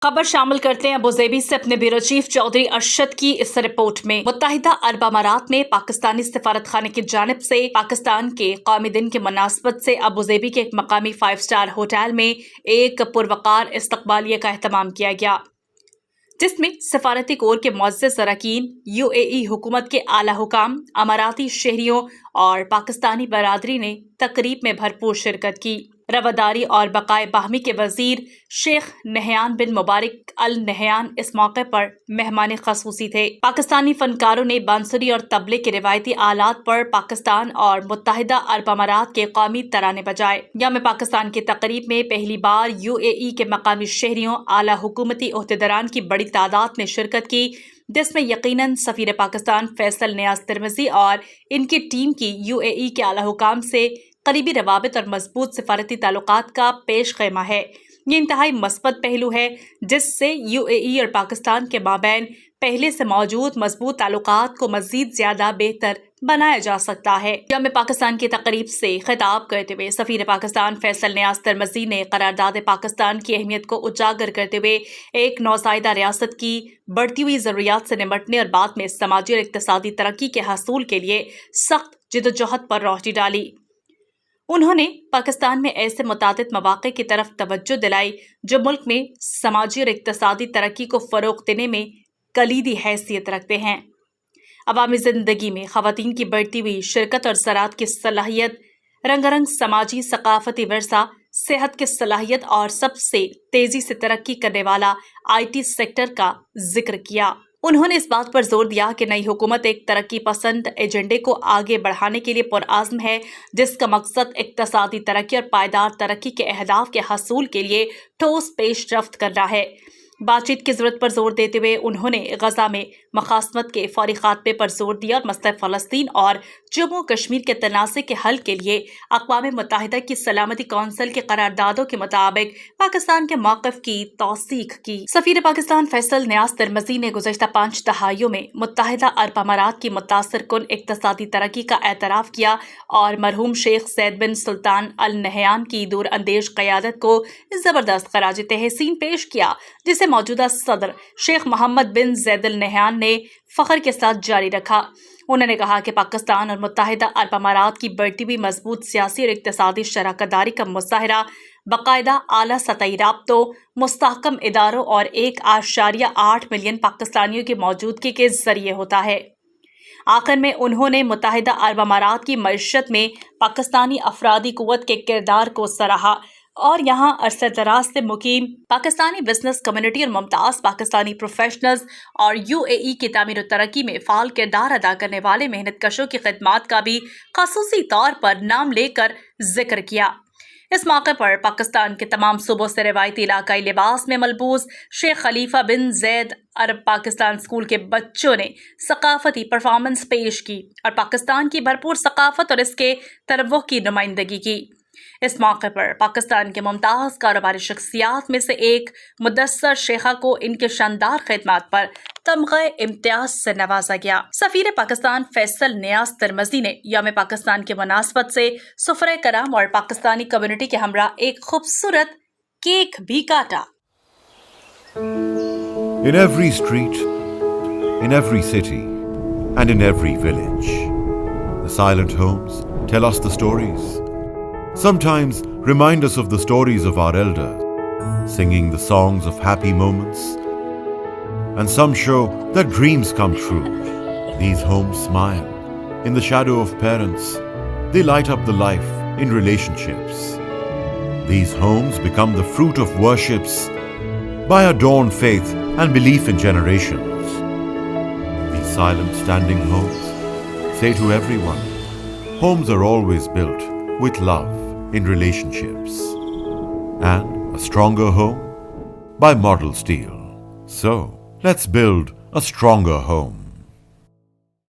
खबर शामिल करते हैं अबुधाबी से अपने ब्यूरो चीफ चौधरी अरशद की इस रिपोर्ट में। मुत्तहिदा अरब अमारात में पाकिस्तानी सफारत खाने की जानिब से पाकिस्तान के कौमी दिन के मुनासबत से अबुधाबी के एक मकामी 5 स्टार होटल में एक पुरवकार इस्तकबालिया का एहतमाम किया गया, जिसमें सफारती कोर के मुअज़्ज़ज़ अरकान, UAE हुकूमत के आला हुकाम, अमाराती शहरियों और पाकिस्तानी बरादरी ने तकरीब में भरपूर शिरकत की। रवादारी और बकाए बाहमी के वजीर शेख नहयान बिन मुबारक अल नहयान इस मौके पर मेहमान खसूसी थे। पाकिस्तानी फनकारों ने बांसुरी और तबले के रिवायती आलात पर पाकिस्तान और मुत्तहिदा अरब अमारात के कौमी तराने बजाए। यौम पाकिस्तान की तकरीब में पहली बार UAE के मकामी शहरियों, आला हुकूमती ओहदेदारान की बड़ी तादाद ने शिरकत की, जिसमें यकीनन सफीर पाकिस्तान फैसल नियाज तिरमिज़ी और इनकी टीम की UAE के आला हुकाम से करीबी रवाबित और मजबूत सिफारती ताल्लुकात का पेश ख़ैमा है। ये इंतहाई मस्बत पहलू है, जिससे UAE और पाकिस्तान के माबैन पहले से मौजूद मजबूत ताल्लुकात को मज़ीद ज़्यादा बेहतर बनाया जा सकता है। यौम पाकिस्तान की तकरीब से खिताब करते हुए सफीर पाकिस्तान फैसल नियाज तिरमिज़ी ने करारदाद पाकिस्तान की अहमियत को उजागर करते हुए एक नौसाइदा रियासत की बढ़ती हुई ज़रूरियात से निमटने और बाद में समाजी और इक़्तिसादी तरक्की के हसूल के लिए सख्त जिद्दोजहद पर रोशनी डाली। उन्होंने पाकिस्तान में ऐसे मुतादिद मौक़े की तरफ तवज्जो दिलाई जो मुल्क में समाजी और इक़्तिसादी तरक्की को फ़रोग़ देने में कलीदी हैसियत रखते हैं। अवामी ज़िंदगी में ख़वातीन की बढ़ती हुई शिरकत और ज़राअत की सलाहियत, रंगारंग समाजी सकाफ़ती विरसा, सेहत की सलाहियत और सबसे तेज़ी से तरक्की करने वाला IT सेक्टर का जिक्र किया। उन्होंने इस बात पर जोर दिया कि नई हुकूमत एक तरक्की पसंद एजेंडे को आगे बढ़ाने के लिए पुरआज़्म है, जिसका मकसद इक़्तिसादी तरक्की और पायदार तरक्की के अहदाफ के हसूल के लिए ठोस पेशरफ्त करना है। बातचीत की ज़रूरत पर जोर देते हुए उन्होंने गज़ा में मखासमत के फौरी खात्मे पर जोर दिया और मसला फ़लस्तीन और जम्मू कश्मीर के तनाज़े के हल के लिए अक़वाम मुत्तहिदा की सलामती कौंसिल के करारदादों के मुताबिक पाकिस्तान के मौक़िफ़ की तौसीक़ की। सफ़ीर पाकिस्तान फैसल नियाज तिरमिज़ी ने गुज़श्ता 5 दहाइयों में मुत्तहिदा अरब अमारात की मुतासिर कुन इक़्तिसादी तरक्की का एतराफ़ किया और मरहूम शेख ज़ैद बिन सुल्तान अल नहयान की दूर अंदेश क़यादत को ज़बरदस्त ख़राज तहसीन पेश किया, जिसे मौजूदा सदर शेख मोहम्मद बिन ज़ैद अल नहयान ने फ़ख्र के साथ जारी रखा। उन्होंने कहा कि पाकिस्तान और मुत्तहिदा अरब अमारात की बढ़ती हुई मजबूत सियासी और इक़्तिसादी शराकतदारी का मुज़ाहिरा बाकायदा आला सतही राब्तों, मुस्तहकम इदारों और 1.8 मिलियन पाकिस्तानियों की मौजूदगी के ज़रिए होता है। आखिर में उन्होंने मुत्तहिदा अरब अमारात की मईशत में पाकिस्तानी अफरादी कुव्वत के किरदार को सराहा और यहाँ अरसे दराज से मुकीम पाकिस्तानी बिजनेस कम्युनिटी और मुमताज़ पाकिस्तानी प्रोफेशनल्स और UAE की तामीर और तरक्की में फ़ाल किरदार अदा करने वाले मेहनत कशों की खिदमात का भी ख़ुसूसी तौर पर नाम लेकर जिक्र किया। इस मौके पर पाकिस्तान के तमाम सूबों से रिवायती इलाकाई लिबास में मलबूस शेख खलीफा बिन ज़ैद अरब पाकिस्तान स्कूल के बच्चों ने सकाफती परफॉर्मेंस पेश की और पाकिस्तान की भरपूर सकाफत और इसके तरव्वुह की नुमाइंदगी की। इस मौके पर पाकिस्तान के मुमताज़ कारोबारी शख्सियात में से एक मुदस्सर शेखा को इनके शानदार खिदमात पर तमग़े इम्तियाज़ से नवाजा गया। सफ़ीर पाकिस्तान फैसल नियाज तिरमिज़ी ने यौम पाकिस्तान के मुनासबत से सुफ़रे करम और पाकिस्तानी कम्युनिटी के हमरा एक खूबसूरत केक भी काटा। In every street, in every city, and in every village, the silent homes tell us the stories. Sometimes remind us of the stories of our elders, singing the songs of happy moments. And some show that dreams come true. These homes smile. In the shadow of parents, they light up the life in relationships. These homes become the fruit of worships by adorned faith and belief in generations. These silent standing homes say to everyone, homes are always built with love in relationships. And a stronger home by Model Steel. So, let's build a stronger home.